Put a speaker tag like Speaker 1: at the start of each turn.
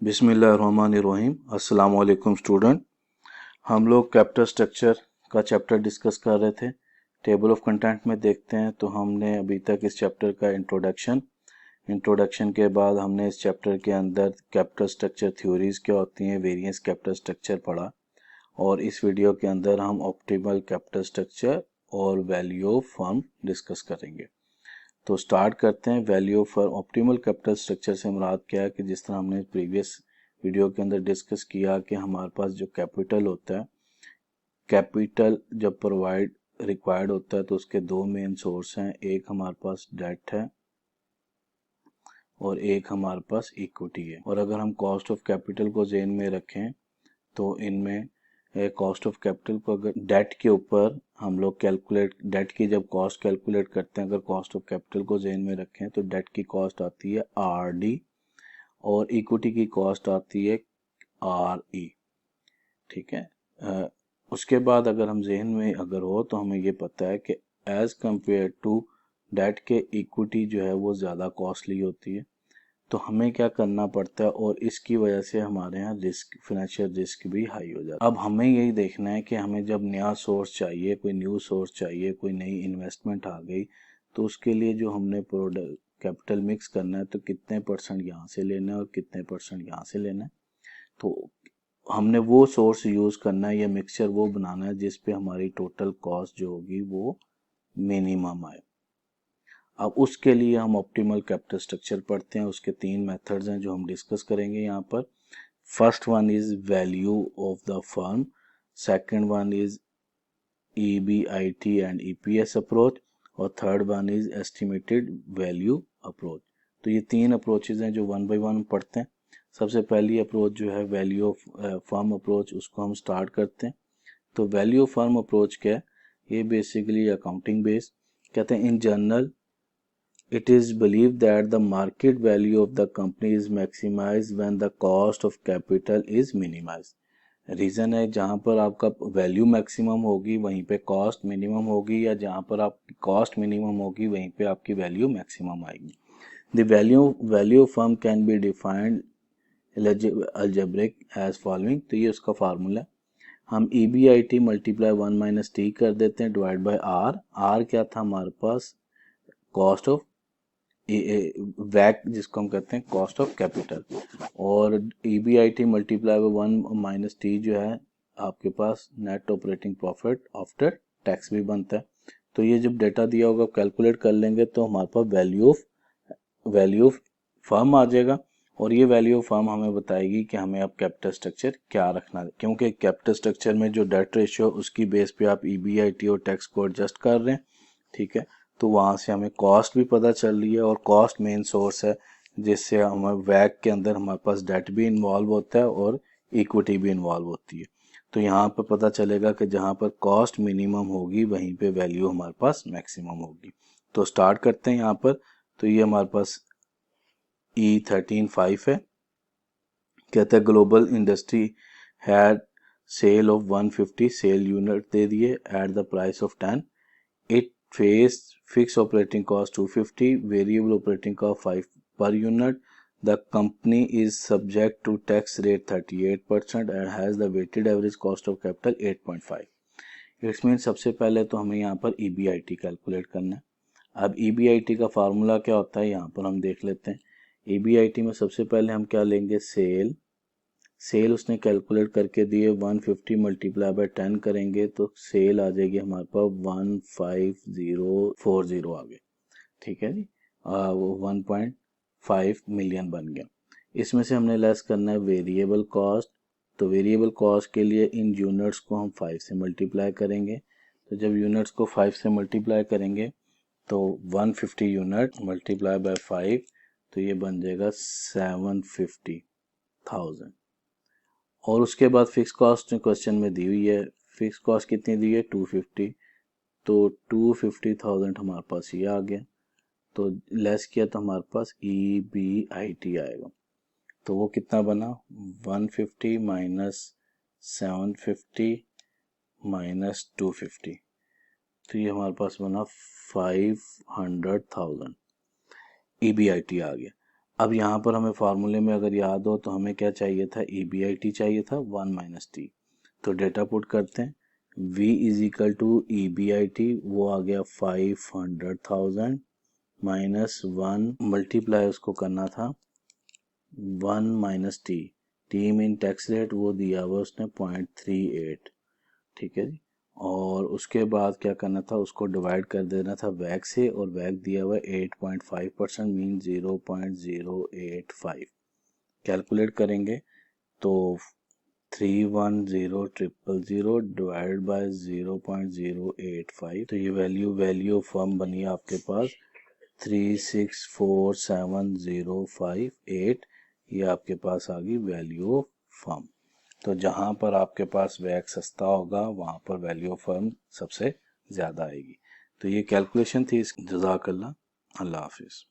Speaker 1: बिस्मिल्लाहिर्रहमानिर्रहीम। अस्सलाम वालेकुम स्टूडेंट। हम लोग कैपिटल स्ट्रक्चर का चैप्टर डिस्कस कर रहे थे। टेबल ऑफ कंटेंट में देखते हैं तो हमने अभी तक इस चैप्टर का इंट्रोडक्शन के बाद हमने इस चैप्टर के अंदर कैपिटल स्ट्रक्चर थ्योरीज क्या होती हैं, वेरिएंस कैपिटल स्ट्रक्चर पढ़ा। और इस वीडियो के अंदर हम ऑप्टिमल कैपिटल स्ट्रक्चर और वैल्यू ऑफ फर्म डिस्कस करेंगे। तो स्टार्ट करते हैं। Value for optimal capital structure से मुराद क्या है कि जिस तरह हमने प्रीवियस वीडियो के अंदर डिस्कस किया कि हमारे पास जो कैपिटल होता है, कैपिटल जब रिक्वायर्ड होता है तो उसके दो मेन सोर्स हैं। एक हमारे पास डेट है और एक हमारे पास इक्विटी है। और अगर हम कॉस्ट ऑफ कैपिटल को ज़हन में रखें तो इनमें कॉस्ट ऑफ कैपिटल को अगर डेट के ऊपर हम लोग डेट की जब कॉस्ट कैलकुलेट करते हैं, अगर कॉस्ट ऑफ कैपिटल को ज़हन में रखें तो डेट की कॉस्ट आती है आरडी और इक्विटी की कॉस्ट आती है आरई। ठीक है। उसके बाद अगर हम ज़हन में अगर हो तो हमें ये पता है कि एज कंपेयर टू डेट के इक्विटी जो है वो ज़्यादा कॉस्टली होती है। तो हमें क्या करना पड़ता है और इसकी वजह से हमारे यहाँ फाइनेंशियल रिस्क भी हाई हो जाता है। अब हमें यही देखना है कि हमें जब नया सोर्स चाहिए, कोई न्यू सोर्स चाहिए, कोई नई इन्वेस्टमेंट आ गई, तो उसके लिए जो हमने प्रोडक्ट कैपिटल मिक्स करना है तो कितने परसेंट यहाँ से लेना है और कितने परसेंट यहाँ से लेना है। तो हमने वो सोर्स यूज़ करना है या मिक्सचर वो बनाना है जिस पे हमारी टोटल कॉस्ट जो होगी वो मिनिमम आए। अब उसके लिए हम ऑप्टिमल कैपिटल स्ट्रक्चर पढ़ते हैं। उसके तीन मेथड्स हैं जो हम डिस्कस करेंगे यहाँ पर। First one is value of the firm, second one is EBIT and EPS approach और third one is estimated value approach. तो ये तीन अप्रोचेज हैं जो वन बाय वन पढ़ते हैं। सबसे पहली अप्रोच जो है वैल्यू ऑफ फर्म अप्रोच, उसको हम स्टार्ट करते हैं। तो वैल्यू ऑफ फर्म अप्रोच क्या है? ये बेसिकली अकाउंटिंग बेस्ड। कहते हैं in general it is believed that the market value of the company is maximized when the cost of capital is minimized. Reason है जहाँ पर आपका वैल्यू मैक्सिमम होगी वहीं पे कॉस्ट मिनिमम होगी, या जहाँ पर आपकी कॉस्ट मिनिमम होगी वहीं पे आपकी वैल्यू मैक्सिमम आएगी। The value of firm can be defined algebraic as following. तो ये उसका फार्मूला है। हम EBIT मल्टीप्लाई 1 माइनस टी कर देते हैं डिवाइड बाय आर। आर क्या था हमारे पास? कॉस्ट ऑफ वैक, जिसको हम कहते हैं कॉस्ट ऑफ कैपिटल। और EBIT multiply by 1 minus T जो है आपके पास net operating profit after tax भी बनता है। तो ये जब डेटा दिया होगा कैलकुलेट कर लेंगे तो हमारे पास वैल्यू ऑफ फर्म आ जाएगा। और ये वैल्यू ऑफ फर्म हमें बताएगी कि हमें अब कैपिटल स्ट्रक्चर क्या रखना है, क्योंकि कैपिटल स्ट्रक्चर में जो डेट रेशियो उसकी बेस पे आप EBIT और टैक्स को एडजस्ट कर रहे हैं। ठीक है। तो वहाँ से हमें कॉस्ट भी पता चल रही है और कॉस्ट मेन सोर्स है जिससे हमें वैक के अंदर हमारे पास डेट भी इन्वॉल्व होता है और इक्विटी भी इन्वॉल्व होती है। तो यहाँ पर पता चलेगा कि जहाँ पर कॉस्ट मिनिमम होगी वहीं पे वैल्यू हमारे पास मैक्सिमम होगी। तो स्टार्ट करते हैं यहाँ पर। तो ये हमारे पास E13.5 है। कहता है global industry had sale of 150 sale unit दे दिए at the price of 10। It faced fixed operating cost 250, variable operating cost 5 per unit. The company is subject to tax rate 38% and has the weighted average cost of capital 8.5. It means सबसे पहले तो हमें यहाँ पर EBIT calculate करना है। अब EBIT का फार्मूला क्या होता है यहाँ पर हम देख लेते हैं। EBIT में सबसे पहले हम क्या लेंगे? सेल उसने कैलकुलेट करके दिए 150 मल्टीप्लाई बाय 10 करेंगे तो सेल आ जाएगी हमारे पास 15040 आ गए। ठीक है जी। वो 1.5 मिलियन बन गया। इसमें से हमने लेस करना है वेरिएबल कॉस्ट। तो वेरिएबल कॉस्ट के लिए इन यूनिट्स को हम 5 से मल्टीप्लाई करेंगे। तो जब यूनिट्स को 5 से मल्टीप्लाई करेंगे तो 150 यूनिट मल्टीप्लाई बाय 5 तो ये बन जाएगा 750,000। और उसके बाद फिक्स कॉस्ट क्वेश्चन में दी हुई है। फिक्स कॉस्ट कितनी दी है? 250। तो 250,000 हमारे पास ये आ गया। तो लेस किया तो हमारे पास EBIT आएगा। तो वो कितना बना? 150 माइनस 750 माइनस 250। तो ये हमारे पास बना 500,000 EBIT आ गया। अब यहाँ पर हमें फार्मूले में अगर याद हो तो हमें क्या चाहिए था, EBIT चाहिए था 1 माइनस टी। तो डेटा पुट करते हैं, V is equal to EBIT, वो आ गया 500,000 माइनस 1 मल्टीप्लाई उसको करना था 1 minus T, T mean tax rate वो दिया हुआ उसने 0.38, ठीक है जी। और उसके बाद क्या करना था, उसको डिवाइड कर देना था वैक से, और वैक दिया हुआ 8.5% मीन 0.085। कैलकुलेट करेंगे तो 310,000 डिवाइड बाय 0.085, तो ये वैल्यू ऑफ फर्म बनी आपके पास 3647058, ये आपके पास आ गई वैल्यू ऑफ फर्म। तो जहां पर आपके पास वैक सस्ता होगा वहां पर वैल्यू ऑफ फर्म सबसे ज्यादा आएगी। तो ये कैलकुलेशन थी। जज़ाकल्लाह, अल्लाह हाफिज।